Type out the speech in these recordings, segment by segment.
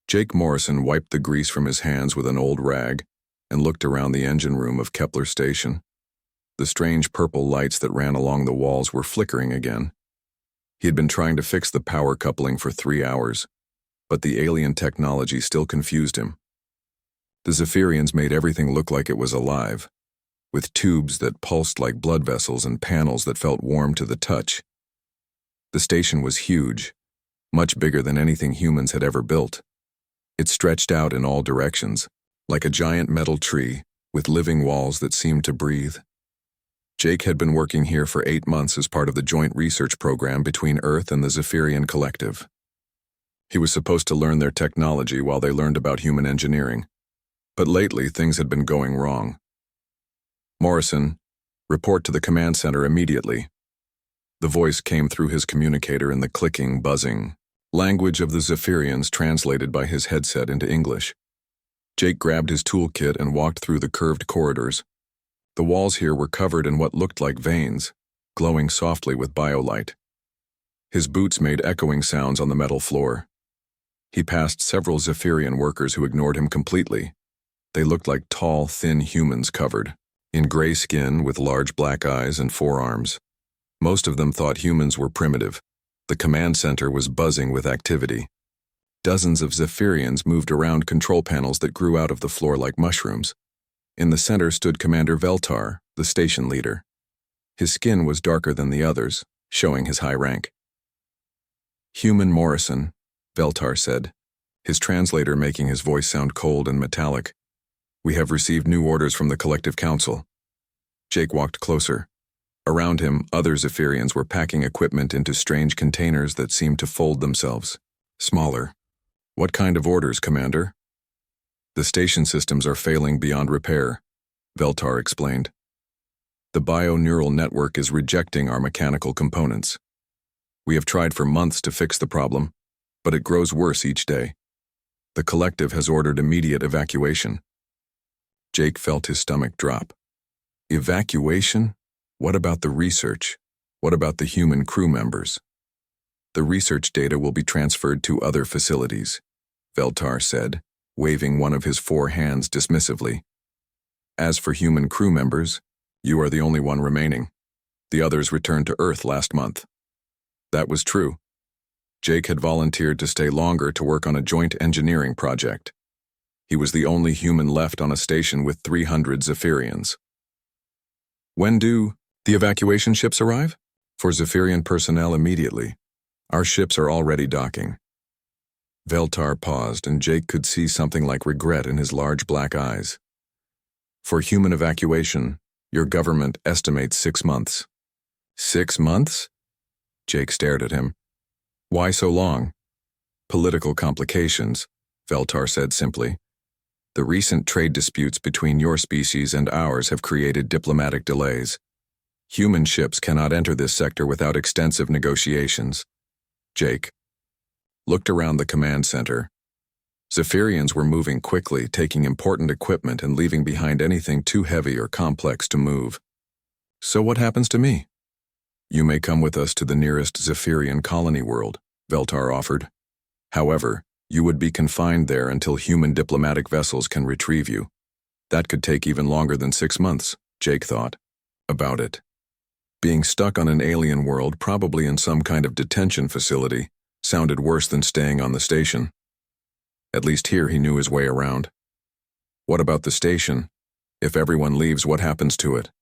Jake Morrison wiped the grease from his hands with an old rag and looked around the engine room of Kepler Station. The strange purple lights that ran along the walls were flickering again. He had been trying to fix the power coupling for 3 hours, but the alien technology still confused him. The Zaphirians made everything look like it was alive, with tubes that pulsed like blood vessels and panels that felt warm to the touch. The station was huge, much bigger than anything humans had ever built. It stretched out in all directions, like a giant metal tree, with living walls that seemed to breathe. Jake had been working here for 8 months as part of the joint research program between Earth and the Zaphirian Collective. He was supposed to learn their technology while they learned about human engineering, but lately things had been going wrong. Morrison, report to the command center immediately. The voice came through his communicator in the clicking, buzzing language of the Zaphirians translated by his headset into English. Jake grabbed his toolkit and walked through the curved corridors. The walls here were covered in what looked like veins, glowing softly with biolight. His boots made echoing sounds on the metal floor. He passed several Zaphirian workers who ignored him completely. They looked like tall, thin humans covered in gray skin with large black eyes and forearms. Most of them thought humans were primitive. The command center was buzzing with activity. Dozens of Zaphirians moved around control panels that grew out of the floor like mushrooms. In the center stood Commander Veltar, the station leader. His skin was darker than the others, showing his high rank. "Human Morrison," Veltar said, his translator making his voice sound cold and metallic. "We have received new orders from the Collective Council." Jake walked closer. Around him, other Zaphirians were packing equipment into strange containers that seemed to fold themselves, smaller. "What kind of orders, Commander?" "The station systems are failing beyond repair," Veltar explained. "The bio-neural network is rejecting our mechanical components. We have tried for months to fix the problem, but it grows worse each day. The Collective has ordered immediate evacuation." Jake felt his stomach drop. Evacuation? What about the research? What about the human crew members? "The research data will be transferred to other facilities," Veltar said, waving one of his 4 hands dismissively. "As for human crew members, you are the only one remaining. The others returned to Earth last month." That was true. Jake had volunteered to stay longer to work on a joint engineering project. He was the only human left on a station with 300 Zaphirians. "When do the evacuation ships arrive?" "For Zaphirian personnel immediately. Our ships are already docking." Veltar paused, and Jake could see something like regret in his large black eyes. "For human evacuation, your government estimates 6 months." 6 months? Jake stared at him. "Why so long?" "Political complications," Veltar said simply. "The recent trade disputes between your species and ours have created diplomatic delays. Human ships cannot enter this sector without extensive negotiations." Jake looked around the command center. Zaphirians were moving quickly, taking important equipment and leaving behind anything too heavy or complex to move. "So what happens to me?" "You may come with us to the nearest Zaphirian colony world," Veltar offered. "However, you would be confined there until human diplomatic vessels can retrieve you. That could take even longer than 6 months," Jake thought about it. Being stuck on an alien world, probably in some kind of detention facility, sounded worse than staying on the station. At least here he knew his way around. "What about the station? If everyone leaves, what happens to it?"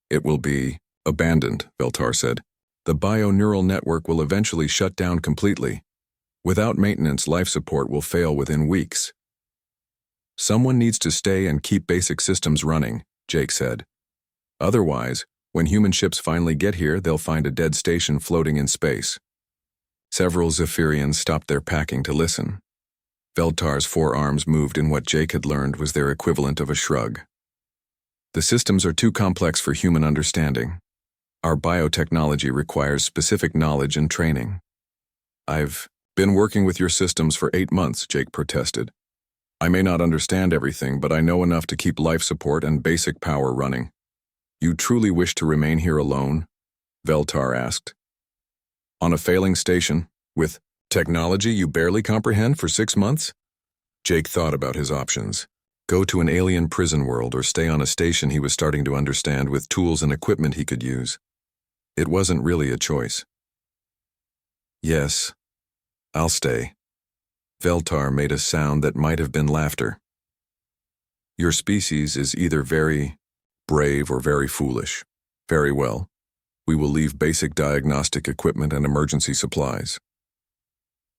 "It will be abandoned," Veltar said. "The bio-neural network will eventually shut down completely. Without maintenance, life support will fail within weeks." "Someone needs to stay and keep basic systems running," Jake said. "Otherwise, when human ships finally get here, they'll find a dead station floating in space." Several Zaphirians stopped their packing to listen. Veltar's forearms moved in what Jake had learned was their equivalent of a shrug. "The systems are too complex for human understanding. Our biotechnology requires specific knowledge and training." "I've been working with your systems for 8 months, Jake protested. "I may not understand everything, but I know enough to keep life support and basic power running." "You truly wish to remain here alone?" Veltar asked. "On a failing station, with Technology you barely comprehend for 6 months? Jake thought about his options. Go to an alien prison world or stay on a station he was starting to understand with tools and equipment he could use. It wasn't really a choice. Yes, I'll stay. Veltar made a sound that might have been laughter. Your species is either very brave or very foolish. Very well. We will leave basic diagnostic equipment and emergency supplies.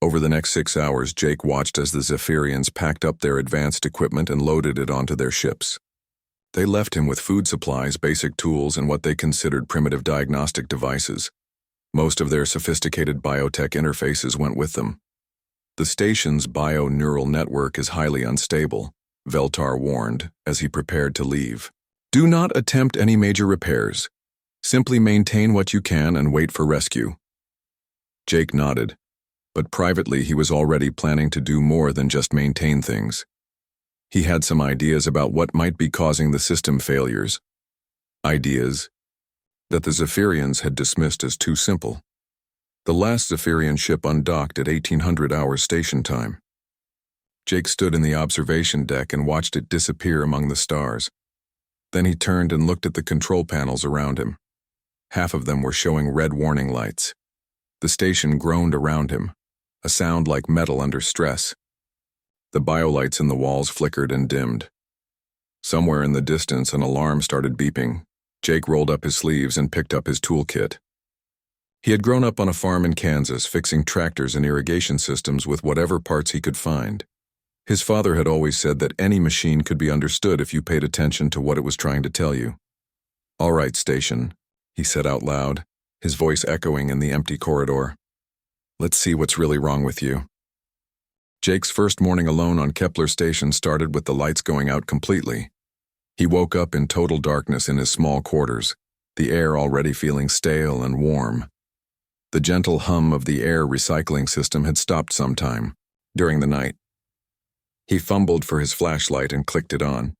Over the next 6 hours, Jake watched as the Zaphirians packed up their advanced equipment and loaded it onto their ships. They left him with food supplies, basic tools, and what they considered primitive diagnostic devices. Most of their sophisticated biotech interfaces went with them. The station's bio-neural network is highly unstable, Veltar warned as he prepared to leave. Do not attempt any major repairs. Simply maintain what you can and wait for rescue. Jake nodded, but privately he was already planning to do more than just maintain things. He had some ideas about what might be causing the system failures. Ideas that the Zaphirians had dismissed as too simple. The last Zaphirian ship undocked at 1800 hours station time. Jake stood in the observation deck and watched it disappear among the stars. Then he turned and looked at the control panels around him. Half of them were showing red warning lights. The station groaned around him, a sound like metal under stress. The biolights in the walls flickered and dimmed. Somewhere in the distance, an alarm started beeping. Jake rolled up his sleeves and picked up his toolkit. He had grown up on a farm in Kansas, fixing tractors and irrigation systems with whatever parts he could find. His father had always said that any machine could be understood if you paid attention to what it was trying to tell you. "All right, station," he said out loud, his voice echoing in the empty corridor. "Let's see what's really wrong with you." Jake's first morning alone on Kepler Station started with the lights going out completely. He woke up in total darkness in his small quarters, the air already feeling stale and warm. The gentle hum of the air recycling system had stopped sometime, during the night. He fumbled for his flashlight and clicked it on.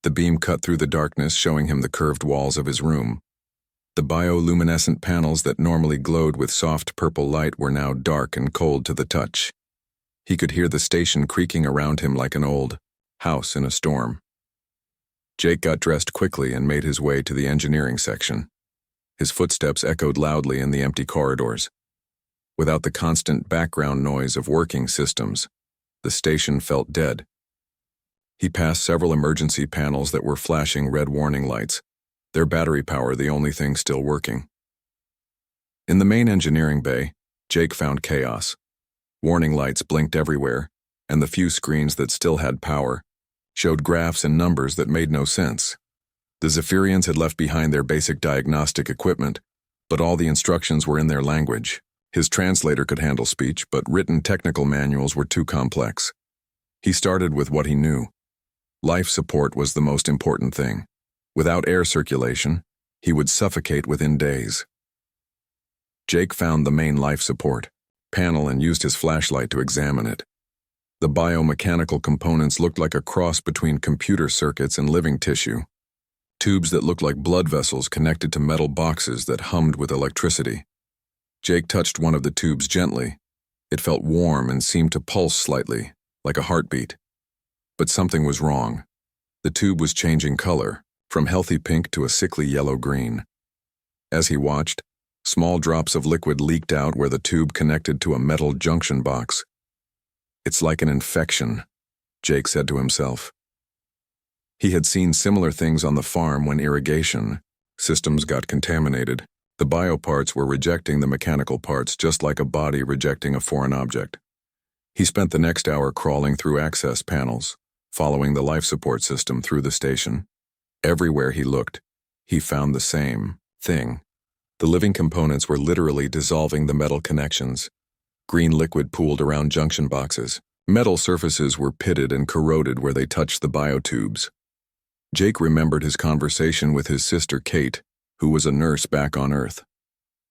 The beam cut through the darkness, showing him the curved walls of his room. The bioluminescent panels that normally glowed with soft purple light were now dark and cold to the touch. He could hear the station creaking around him like an old house in a storm. Jake got dressed quickly and made his way to the engineering section. His footsteps echoed loudly in the empty corridors. Without the constant background noise of working systems, the station felt dead. He passed several emergency panels that were flashing red warning lights, their battery power the only thing still working. In the main engineering bay, Jake found chaos. Warning lights blinked everywhere, and the few screens that still had power showed graphs and numbers that made no sense. The Zaphirians had left behind their basic diagnostic equipment, but all the instructions were in their language. His translator could handle speech, but written technical manuals were too complex. He started with what he knew. Life support was the most important thing. Without air circulation, he would suffocate within days. Jake found the main life support panel and used his flashlight to examine it. The biomechanical components looked like a cross between computer circuits and living tissue. Tubes that looked like blood vessels connected to metal boxes that hummed with electricity. Jake touched one of the tubes gently. It felt warm and seemed to pulse slightly, like a heartbeat. But something was wrong. The tube was changing color, from healthy pink to a sickly yellow-green. As he watched, small drops of liquid leaked out where the tube connected to a metal junction box. "It's like an infection," Jake said to himself. He had seen similar things on the farm when irrigation systems got contaminated. The bioparts were rejecting the mechanical parts just like a body rejecting a foreign object. He spent the next hour crawling through access panels, following the life support system through the station. Everywhere he looked, he found the same thing. The living components were literally dissolving the metal connections. Green liquid pooled around junction boxes. Metal surfaces were pitted and corroded where they touched the biotubes. Jake remembered his conversation with his sister Kate, who was a nurse back on Earth.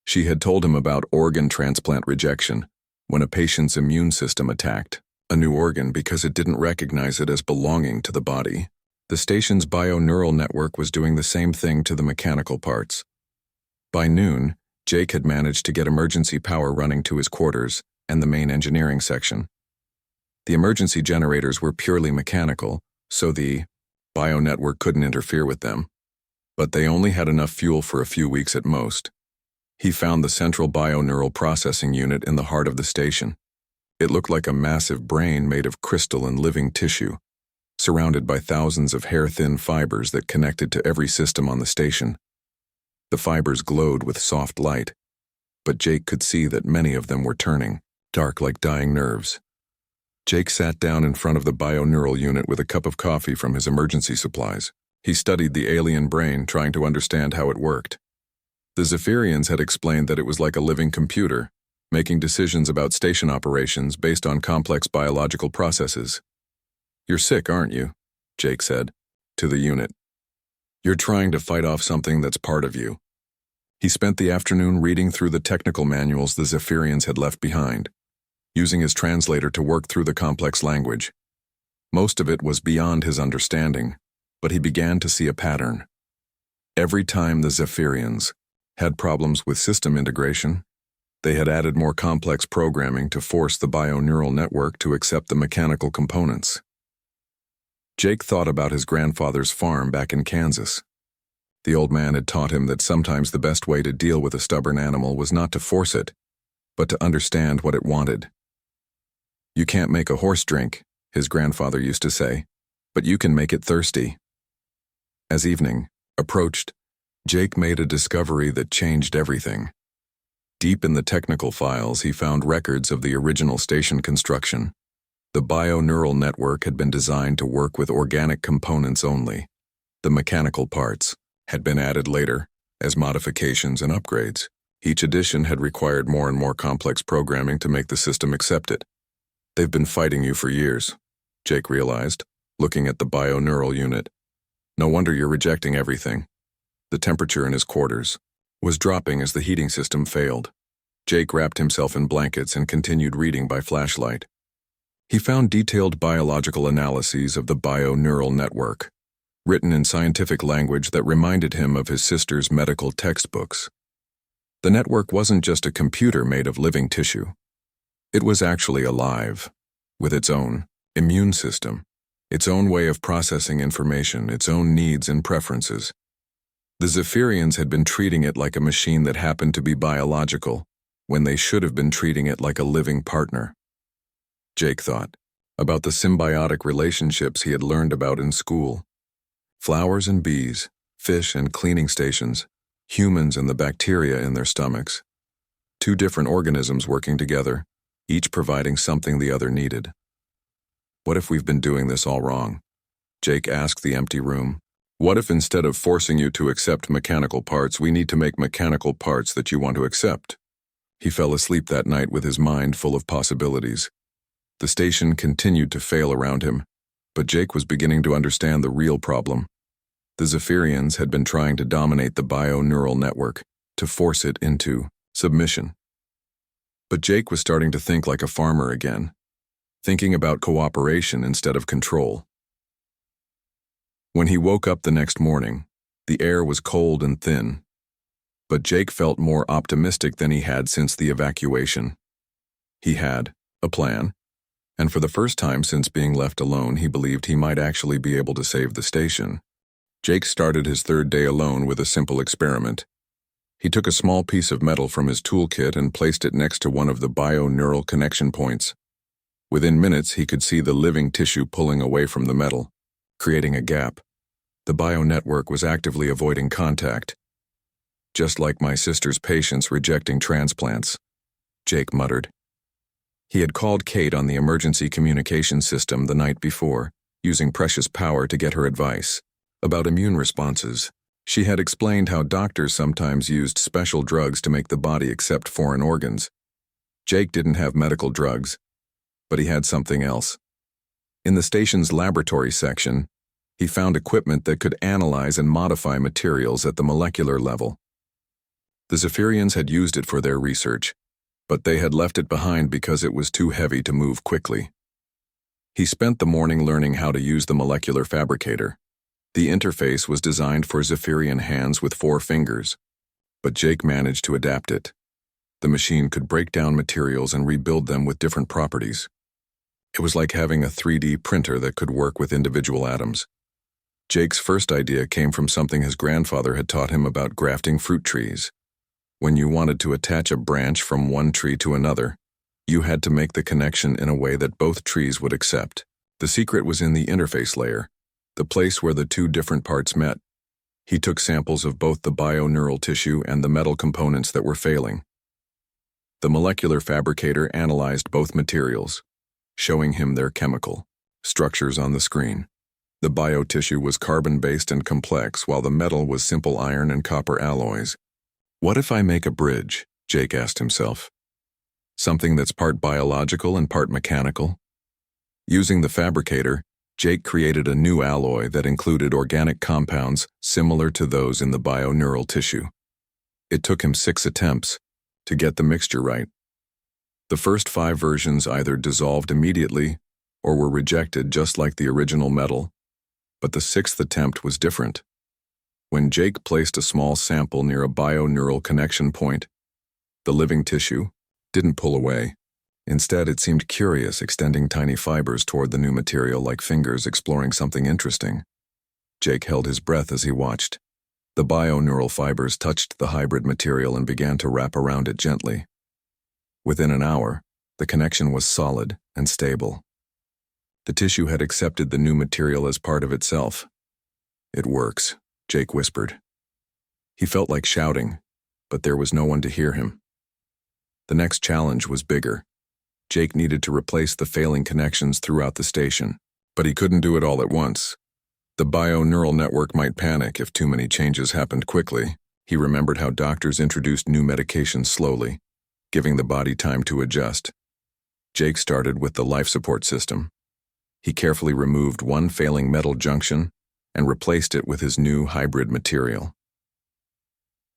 She had told him about organ transplant rejection, when a patient's immune system attacked a new organ because it didn't recognize it as belonging to the body. The station's bio-neural network was doing the same thing to the mechanical parts. By noon, Jake had managed to get emergency power running to his quarters, and the main engineering section. The emergency generators were purely mechanical, so the bio network couldn't interfere with them. But they only had enough fuel for a few weeks at most. He found the central bio-neural processing unit in the heart of the station. It looked like a massive brain made of crystal and living tissue, surrounded by thousands of hair-thin fibers that connected to every system on the station. The fibers glowed with soft light, but Jake could see that many of them were turning, dark like dying nerves. Jake sat down in front of the bio-neural unit with a cup of coffee from his emergency supplies. He studied the alien brain, trying to understand how it worked. The Zaphirians had explained that it was like a living computer, making decisions about station operations based on complex biological processes. "You're sick, aren't you?" Jake said, to the unit. "You're trying to fight off something that's part of you." He spent the afternoon reading through the technical manuals the Zaphirians had left behind, using his translator to work through the complex language. Most of it was beyond his understanding, but he began to see a pattern. Every time the Zaphirians had problems with system integration, they had added more complex programming to force the bio-neural network to accept the mechanical components. Jake thought about his grandfather's farm back in Kansas. The old man had taught him that sometimes the best way to deal with a stubborn animal was not to force it, but to understand what it wanted. "You can't make a horse drink," his grandfather used to say, "but you can make it thirsty." As evening approached, Jake made a discovery that changed everything. Deep in the technical files, he found records of the original station construction. The bio-neural network had been designed to work with organic components only. The mechanical parts had been added later as modifications and upgrades. Each addition had required more and more complex programming to make the system accept it. "They've been fighting you for years," Jake realized, looking at the bio-neural unit. "No wonder you're rejecting everything." The temperature in his quarters was dropping as the heating system failed. Jake wrapped himself in blankets and continued reading by flashlight. He found detailed biological analyses of the bio-neural network, written in scientific language that reminded him of his sister's medical textbooks. The network wasn't just a computer made of living tissue. It was actually alive, with its own immune system, its own way of processing information, its own needs and preferences. The Zaphirians had been treating it like a machine that happened to be biological, when they should have been treating it like a living partner. Jake thought about the symbiotic relationships he had learned about in school. Flowers and bees, fish and cleaning stations, humans and the bacteria in their stomachs. Two different organisms working together, each providing something the other needed. "What if we've been doing this all wrong?" Jake asked the empty room. "What if instead of forcing you to accept mechanical parts, we need to make mechanical parts that you want to accept?" He fell asleep that night with his mind full of possibilities. The station continued to fail around him, but Jake was beginning to understand the real problem. The Zaphirians had been trying to dominate the bio-neural network, to force it into submission. But Jake was starting to think like a farmer again, thinking about cooperation instead of control. When he woke up the next morning, the air was cold and thin, but Jake felt more optimistic than he had since the evacuation. He had a plan, and for the first time since being left alone, he believed he might actually be able to save the station. Jake started his third day alone with a simple experiment. He took a small piece of metal from his toolkit and placed it next to one of the bio-neural connection points. Within minutes, he could see the living tissue pulling away from the metal, creating a gap. The bio-network was actively avoiding contact. "Just like my sister's patients rejecting transplants," Jake muttered. He had called Kate on the emergency communication system the night before, using precious power to get her advice about immune responses. She had explained how doctors sometimes used special drugs to make the body accept foreign organs. Jake didn't have medical drugs, but he had something else. In the station's laboratory section, he found equipment that could analyze and modify materials at the molecular level. The Zaphirians had used it for their research, but they had left it behind because it was too heavy to move quickly. He spent the morning learning how to use the molecular fabricator. The interface was designed for Zaphirian hands with 4 fingers, but Jake managed to adapt it. The machine could break down materials and rebuild them with different properties. It was like having a 3D printer that could work with individual atoms. Jake's first idea came from something his grandfather had taught him about grafting fruit trees. When you wanted to attach a branch from one tree to another, you had to make the connection in a way that both trees would accept. The secret was in the interface layer, the place where the two different parts met. He took samples of both the bio-neural tissue and the metal components that were failing. The molecular fabricator analyzed both materials, showing him their chemical structures on the screen. The bio-tissue was carbon-based and complex, while the metal was simple iron and copper alloys. What if I make a bridge? Jake asked himself. Something that's part biological and part mechanical? Using the fabricator, Jake created a new alloy that included organic compounds similar to those in the bio-neural tissue. It took him 6 attempts to get the mixture right. The first 5 versions either dissolved immediately or were rejected just like the original metal, but the 6th attempt was different. When Jake placed a small sample near a bio-neural connection point, the living tissue didn't pull away. Instead, it seemed curious, extending tiny fibers toward the new material like fingers exploring something interesting. Jake held his breath as he watched. The bio-neural fibers touched the hybrid material and began to wrap around it gently. Within an hour, the connection was solid and stable. The tissue had accepted the new material as part of itself. "It works," Jake whispered. He felt like shouting, but there was no one to hear him. The next challenge was bigger. Jake needed to replace the failing connections throughout the station, but he couldn't do it all at once. The bio-neural network might panic if too many changes happened quickly. He remembered how doctors introduced new medications slowly, giving the body time to adjust. Jake started with the life support system. He carefully removed one failing metal junction and replaced it with his new hybrid material.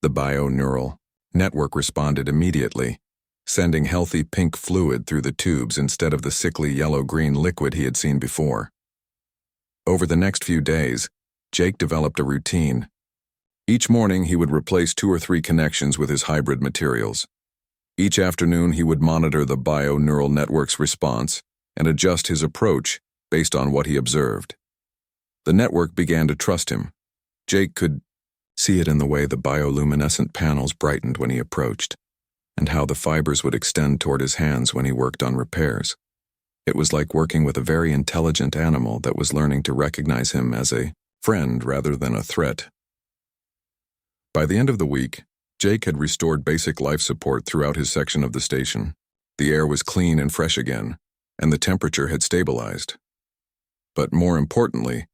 The bio-neural network responded immediately, sending healthy pink fluid through the tubes instead of the sickly yellow-green liquid he had seen before. Over the next few days, Jake developed a routine. Each morning he would replace 2 or 3 connections with his hybrid materials. Each afternoon he would monitor the bio-neural network's response and adjust his approach based on what he observed. The network began to trust him. Jake could see it in the way the bioluminescent panels brightened when he approached, and how the fibers would extend toward his hands when he worked on repairs. It was like working with a very intelligent animal that was learning to recognize him as a friend rather than a threat. By the end of the week, Jake had restored basic life support throughout his section of the station. The air was clean and fresh again, and the temperature had stabilized. But more importantly,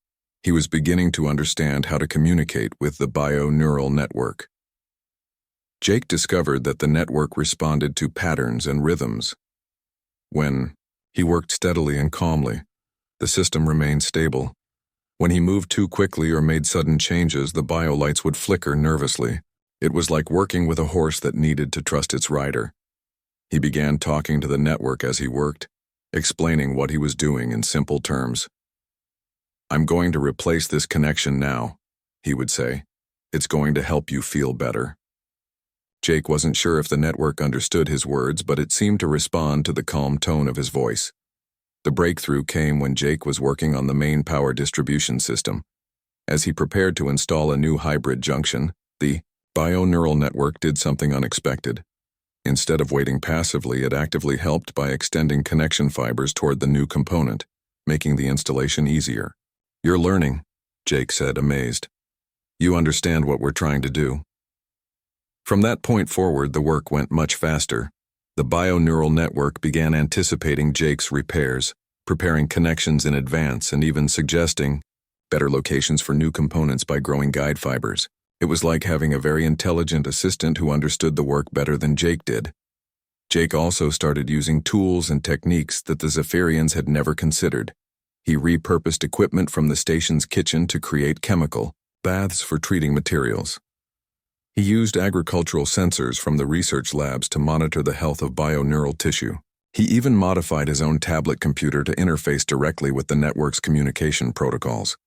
he was beginning to understand how to communicate with the bio-neural network. Jake discovered that the network responded to patterns and rhythms. When he worked steadily and calmly, the system remained stable. When he moved too quickly or made sudden changes, the biolights would flicker nervously. It was like working with a horse that needed to trust its rider. He began talking to the network as he worked, explaining what he was doing in simple terms. "I'm going to replace this connection now," he would say. "It's going to help you feel better." Jake wasn't sure if the network understood his words, but it seemed to respond to the calm tone of his voice. The breakthrough came when Jake was working on the main power distribution system. As he prepared to install a new hybrid junction, the bio-neural network did something unexpected. Instead of waiting passively, it actively helped by extending connection fibers toward the new component, making the installation easier. "You're learning," Jake said, amazed. "You understand what we're trying to do." From that point forward, the work went much faster. The bio-neural network began anticipating Jake's repairs, preparing connections in advance, and even suggesting better locations for new components by growing guide fibers. It was like having a very intelligent assistant who understood the work better than Jake did. Jake also started using tools and techniques that the Zaphirians had never considered. He repurposed equipment from the station's kitchen to create chemical baths for treating materials. He used agricultural sensors from the research labs to monitor the health of bio-neural tissue. He even modified his own tablet computer to interface directly with the network's communication protocols.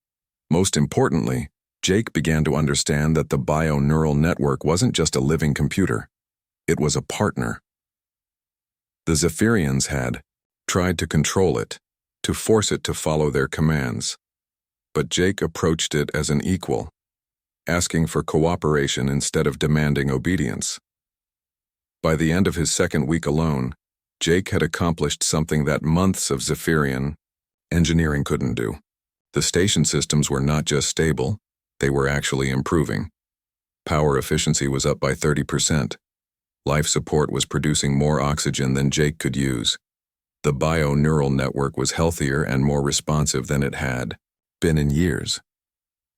Most importantly, Jake began to understand that the bio-neural network wasn't just a living computer. It was a partner. The Zaphirians had tried to control it, to force it to follow their commands. But Jake approached it as an equal, asking for cooperation instead of demanding obedience. By the end of his second week alone, Jake had accomplished something that months of Zaphiran engineering couldn't do. The station systems were not just stable, they were actually improving. Power efficiency was up by 30%. Life support was producing more oxygen than Jake could use. The bio-neural network was healthier and more responsive than it had been in years.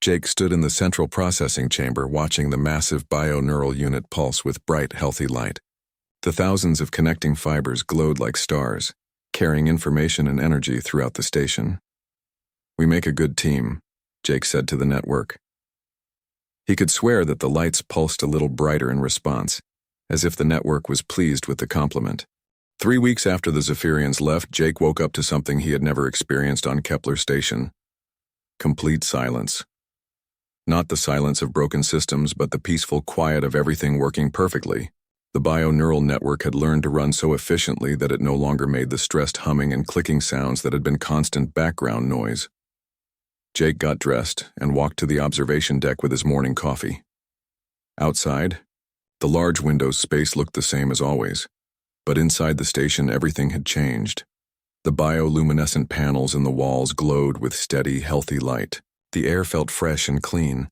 Jake stood in the central processing chamber watching the massive bio-neural unit pulse with bright, healthy light. The thousands of connecting fibers glowed like stars, carrying information and energy throughout the station. "We make a good team," Jake said to the network. He could swear that the lights pulsed a little brighter in response, as if the network was pleased with the compliment. 3 weeks after the Zaphirians left, Jake woke up to something he had never experienced on Kepler Station. Complete silence. Not the silence of broken systems, but the peaceful quiet of everything working perfectly. The bio-neural network had learned to run so efficiently that it no longer made the stressed humming and clicking sounds that had been constant background noise. Jake got dressed and walked to the observation deck with his morning coffee. Outside, the large window's space looked the same as always, but inside the station everything had changed. The bioluminescent panels in the walls glowed with steady, healthy light. The air felt fresh and clean,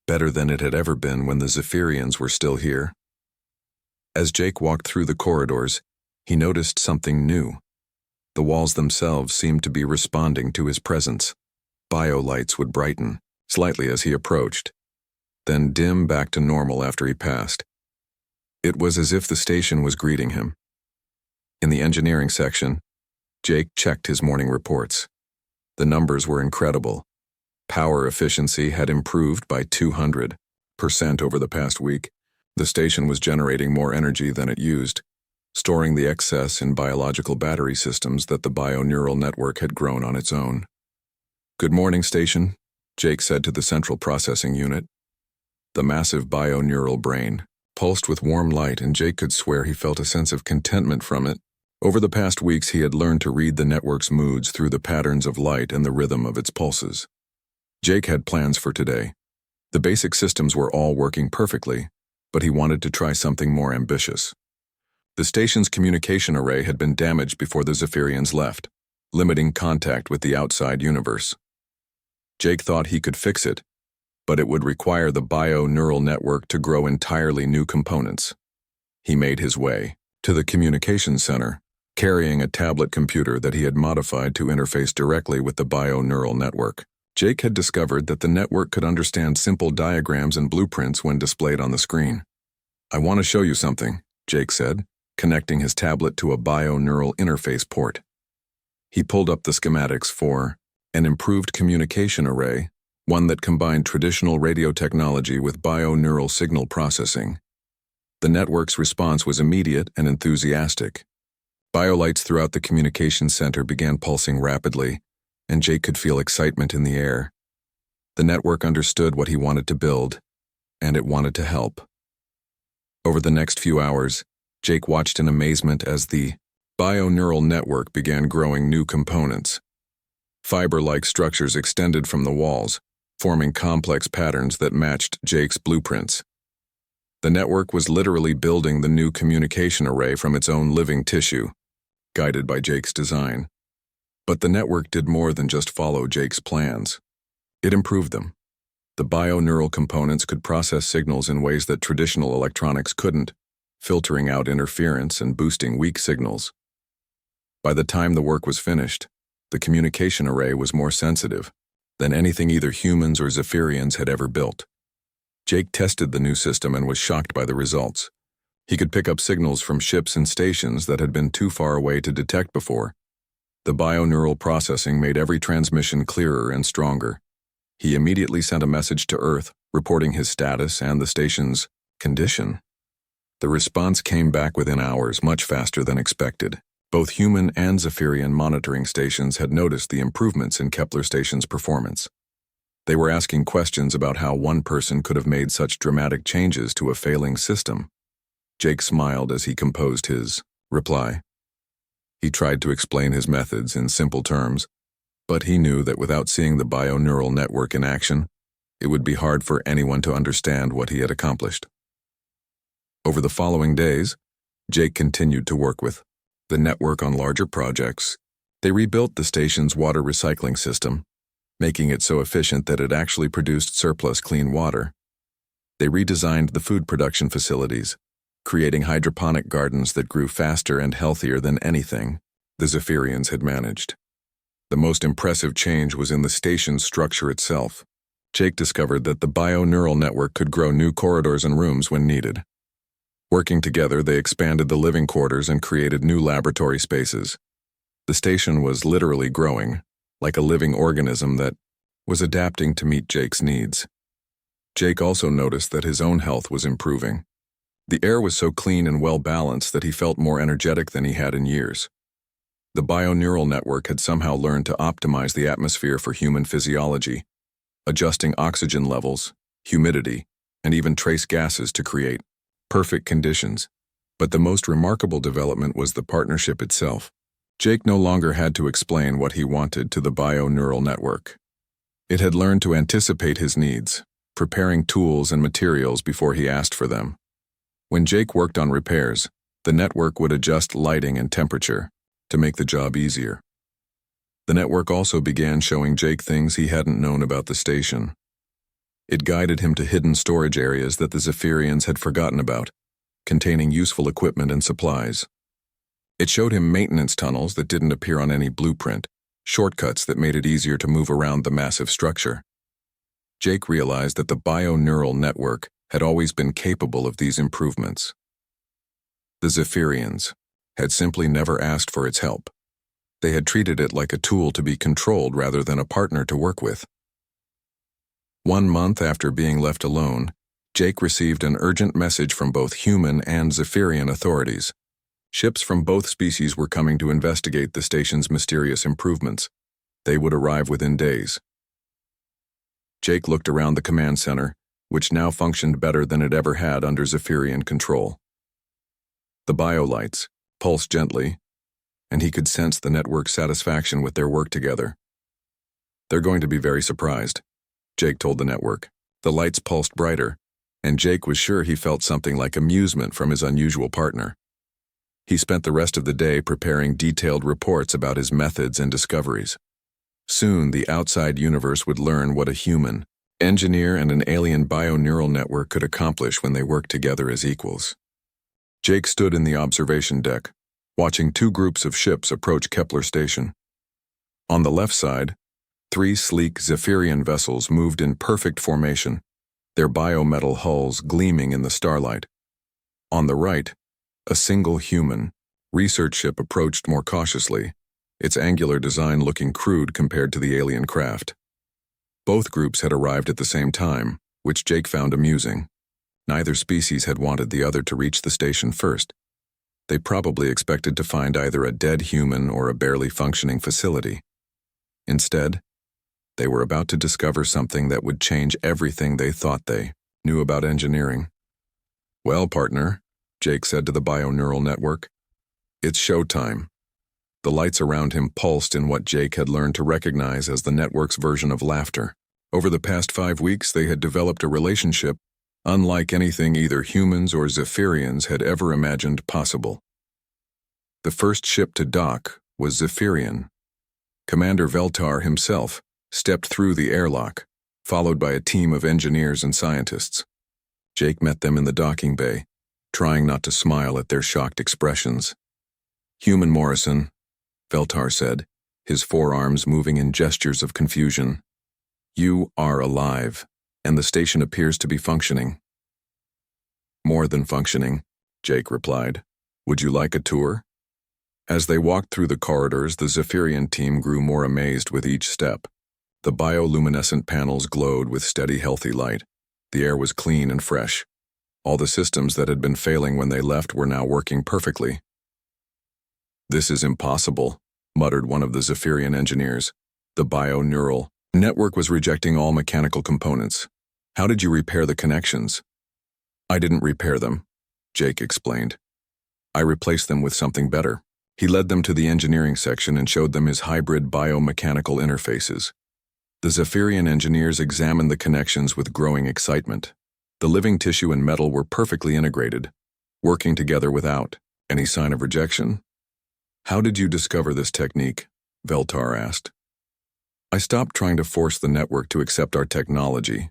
better than it had ever been when the Zaphirians were still here. As Jake walked through the corridors, he noticed something new. The walls themselves seemed to be responding to his presence. Bio-lights would brighten, slightly as he approached, then dim back to normal after he passed. It was as if the station was greeting him. In the engineering section, Jake checked his morning reports. The numbers were incredible. Power efficiency had improved by 200% over the past week. The station was generating more energy than it used, storing the excess in biological battery systems that the bio-neural network had grown on its own. "Good morning, station," Jake said to the central processing unit. The massive bio-neural brain pulsed with warm light, and Jake could swear he felt a sense of contentment from it. Over the past weeks, he had learned to read the network's moods through the patterns of light and the rhythm of its pulses. Jake had plans for today. The basic systems were all working perfectly, but he wanted to try something more ambitious. The station's communication array had been damaged before the Zaphirians left, limiting contact with the outside universe. Jake thought he could fix it, but it would require the bio-neural network to grow entirely new components. He made his way to the communications center, carrying a tablet computer that he had modified to interface directly with the bio-neural network. Jake had discovered that the network could understand simple diagrams and blueprints when displayed on the screen. "I want to show you something," Jake said, connecting his tablet to a bio-neural interface port. He pulled up the schematics for an improved communication array, one that combined traditional radio technology with bio-neural signal processing. The network's response was immediate and enthusiastic. Biolights throughout the communications center began pulsing rapidly, and Jake could feel excitement in the air. The network understood what he wanted to build, and it wanted to help. Over the next few hours, Jake watched in amazement as the bio-neural network began growing new components. Fiber-like structures extended from the walls, forming complex patterns that matched Jake's blueprints. The network was literally building the new communication array from its own living tissue, guided by Jake's design. But the network did more than just follow Jake's plans. It improved them. The bio-neural components could process signals in ways that traditional electronics couldn't, filtering out interference and boosting weak signals. By the time the work was finished, the communication array was more sensitive than anything either humans or Zaphirians had ever built. Jake tested the new system and was shocked by the results. He could pick up signals from ships and stations that had been too far away to detect before. The bio-neural processing made every transmission clearer and stronger. He immediately sent a message to Earth, reporting his status and the station's condition. The response came back within hours, much faster than expected. Both human and Zaphirian monitoring stations had noticed the improvements in Kepler Station's performance. They were asking questions about how one person could have made such dramatic changes to a failing system. Jake smiled as he composed his reply. He tried to explain his methods in simple terms, but he knew that without seeing the bio-neural network in action, it would be hard for anyone to understand what he had accomplished. Over the following days, Jake continued to work with the network on larger projects. They rebuilt the station's water recycling system, making it so efficient that it actually produced surplus clean water. They redesigned the food production facilities, creating hydroponic gardens that grew faster and healthier than anything the Zaphirians had managed. The most impressive change was in the station's structure itself. Jake discovered that the bio-neural network could grow new corridors and rooms when needed. Working together, they expanded the living quarters and created new laboratory spaces. The station was literally growing, like a living organism that was adapting to meet Jake's needs. Jake also noticed that his own health was improving. The air was so clean and well-balanced that he felt more energetic than he had in years. The bio-neural network had somehow learned to optimize the atmosphere for human physiology, adjusting oxygen levels, humidity, and even trace gases to create perfect conditions. But the most remarkable development was the partnership itself. Jake no longer had to explain what he wanted to the bio-neural network. It had learned to anticipate his needs, preparing tools and materials before he asked for them. When Jake worked on repairs, the network would adjust lighting and temperature to make the job easier. The network also began showing Jake things he hadn't known about the station. It guided him to hidden storage areas that the Zaphirians had forgotten about, containing useful equipment and supplies. It showed him maintenance tunnels that didn't appear on any blueprint, shortcuts that made it easier to move around the massive structure. Jake realized that the bio-neural network had always been capable of these improvements. The Zaphirians had simply never asked for its help. They had treated it like a tool to be controlled rather than a partner to work with. 1 month after being left alone, Jake received an urgent message from both human and Zaphirian authorities. Ships from both species were coming to investigate the station's mysterious improvements. They would arrive within days. Jake looked around the command center, which now functioned better than it ever had under Zaphirian control. The biolights pulsed gently, and he could sense the network's satisfaction with their work together. They're going to be very surprised, Jake told the network. The lights pulsed brighter, and Jake was sure he felt something like amusement from his unusual partner. He spent the rest of the day preparing detailed reports about his methods and discoveries. Soon, the outside universe would learn what a human, engineer, and an alien bio-neural network could accomplish when they worked together as equals. Jake stood in the observation deck, watching 2 groups of ships approach Kepler Station. On the left side, 3 sleek Zaphirian vessels moved in perfect formation, their biometal hulls gleaming in the starlight. On the right, a single human research ship approached more cautiously, its angular design looking crude compared to the alien craft. Both groups had arrived at the same time, which Jake found amusing. Neither species had wanted the other to reach the station first. They probably expected to find either a dead human or a barely functioning facility. Instead, they were about to discover something that would change everything they thought they knew about engineering. "Well, partner," Jake said to the bio-neural network, "it's showtime." The lights around him pulsed in what Jake had learned to recognize as the network's version of laughter. Over the past 5 weeks, they had developed a relationship unlike anything either humans or Zaphirians had ever imagined possible. The first ship to dock was Zaphiran. Commander Veltar himself stepped through the airlock, followed by a team of engineers and scientists. Jake met them in the docking bay, trying not to smile at their shocked expressions. "Human Morrison," Veltar said, his forearms moving in gestures of confusion. "You are alive, and the station appears to be functioning." "More than functioning," Jake replied. "Would you like a tour?" As they walked through the corridors, the Zaphirian team grew more amazed with each step. The bioluminescent panels glowed with steady, healthy light. The air was clean and fresh. All the systems that had been failing when they left were now working perfectly. "This is impossible," muttered one of the Zaphirian engineers. "The bio-neural network was rejecting all mechanical components. How did you repair the connections?" "I didn't repair them. Jake explained. I replaced them with something better. He led them to the engineering section and showed them his hybrid biomechanical interfaces. The Zaphiran engineers examined the connections with growing excitement. The living tissue and metal were perfectly integrated, working together without any sign of rejection. How did you discover this technique? Veltar asked. I stopped trying to force the network to accept our technology,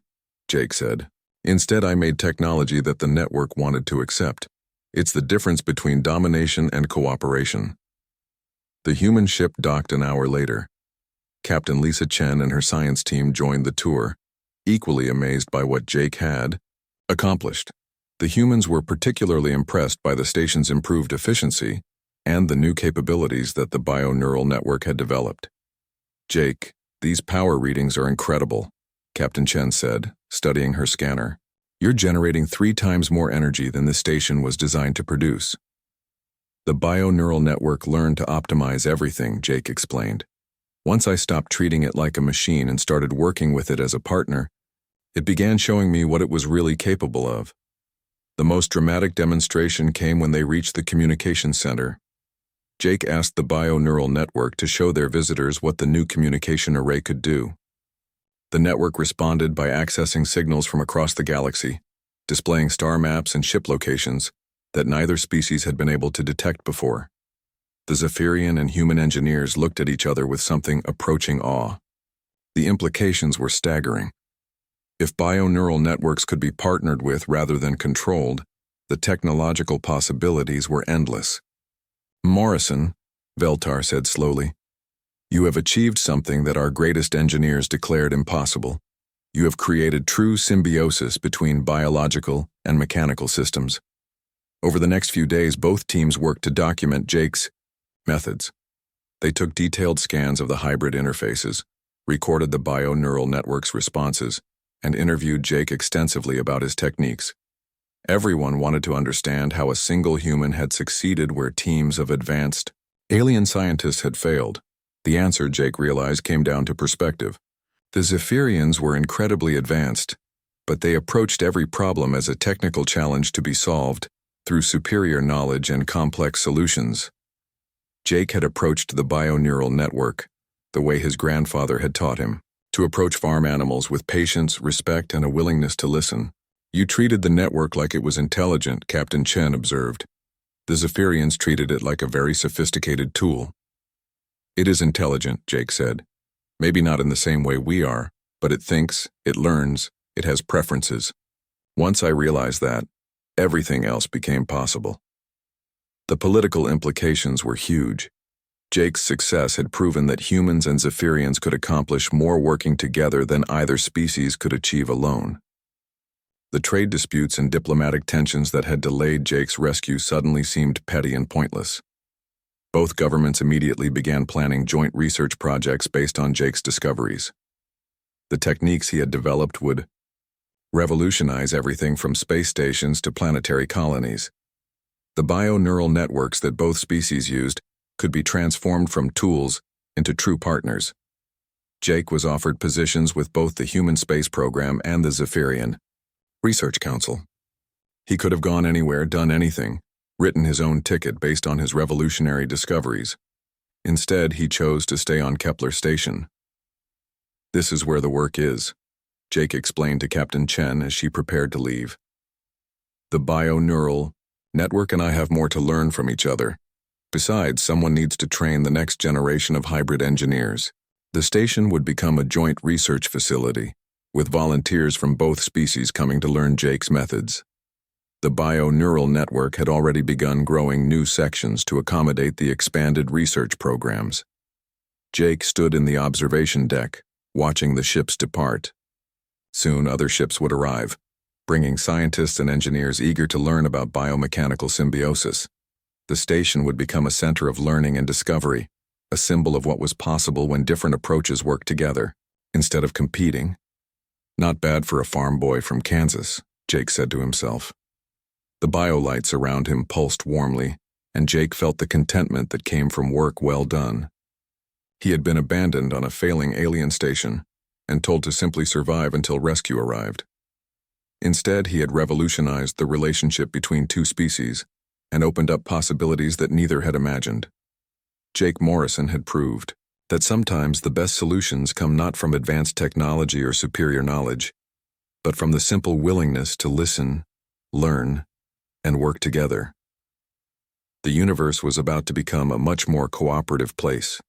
Jake said. Instead, I made technology that the network wanted to accept. It's the difference between domination and cooperation. The human ship docked an hour later. Captain Lisa Chen and her science team joined the tour, equally amazed by what Jake had accomplished. The humans were particularly impressed by the station's improved efficiency and the new capabilities that the bio-neural network had developed. Jake, these power readings are incredible, Captain Chen said, studying her scanner. You're generating 3 times more energy than the station was designed to produce. The bio-neural network learned to optimize everything, Jake explained. Once I stopped treating it like a machine and started working with it as a partner, it began showing me what it was really capable of. The most dramatic demonstration came when they reached the communication center. Jake asked the bio-neural network to show their visitors what the new communication array could do. The network responded by accessing signals from across the galaxy, displaying star maps and ship locations that neither species had been able to detect before. The Zaphiran and human engineers looked at each other with something approaching awe. The implications were staggering. If bio-neural networks could be partnered with rather than controlled, the technological possibilities were endless. Morrison, Veltar said slowly, you have achieved something that our greatest engineers declared impossible. You have created true symbiosis between biological and mechanical systems. Over the next few days, both teams worked to document Jake's methods. They took detailed scans of the hybrid interfaces, recorded the bio-neural network's responses, and interviewed Jake extensively about his techniques. Everyone wanted to understand how a single human had succeeded where teams of advanced alien scientists had failed. The answer, Jake realized, came down to perspective. The Zaphirians were incredibly advanced, but they approached every problem as a technical challenge to be solved through superior knowledge and complex solutions. Jake had approached the bio-neural network the way his grandfather had taught him, to approach farm animals with patience, respect, and a willingness to listen. You treated the network like it was intelligent, Captain Chen observed. The Zaphirians treated it like a very sophisticated tool. It is intelligent, Jake said. Maybe not in the same way we are, but it thinks, it learns, it has preferences. Once I realized that, everything else became possible. The political implications were huge. Jake's success had proven that humans and Zaphirians could accomplish more working together than either species could achieve alone. The trade disputes and diplomatic tensions that had delayed Jake's rescue suddenly seemed petty and pointless. Both governments immediately began planning joint research projects based on Jake's discoveries. The techniques he had developed would revolutionize everything from space stations to planetary colonies. The bio-neural networks that both species used could be transformed from tools into true partners. Jake was offered positions with both the human space program and the Zaphiran Research Council. He could have gone anywhere, done anything, written his own ticket based on his revolutionary discoveries. Instead, he chose to stay on Kepler Station. This is where the work is, Jake explained to Captain Chen as she prepared to leave. The bio-neural network and I have more to learn from each other. Besides, someone needs to train the next generation of hybrid engineers. The station would become a joint research facility, with volunteers from both species coming to learn Jake's methods. The bio-neural network had already begun growing new sections to accommodate the expanded research programs. Jake stood in the observation deck, watching the ships depart. Soon other ships would arrive, bringing scientists and engineers eager to learn about biomechanical symbiosis. The station would become a center of learning and discovery, a symbol of what was possible when different approaches worked together, instead of competing. Not bad for a farm boy from Kansas, Jake said to himself. The biolights around him pulsed warmly, and Jake felt the contentment that came from work well done. He had been abandoned on a failing alien station and told to simply survive until rescue arrived. Instead, he had revolutionized the relationship between two species and opened up possibilities that neither had imagined. Jake Morrison had proved that sometimes the best solutions come not from advanced technology or superior knowledge, but from the simple willingness to listen, learn, and work together. The universe was about to become a much more cooperative place.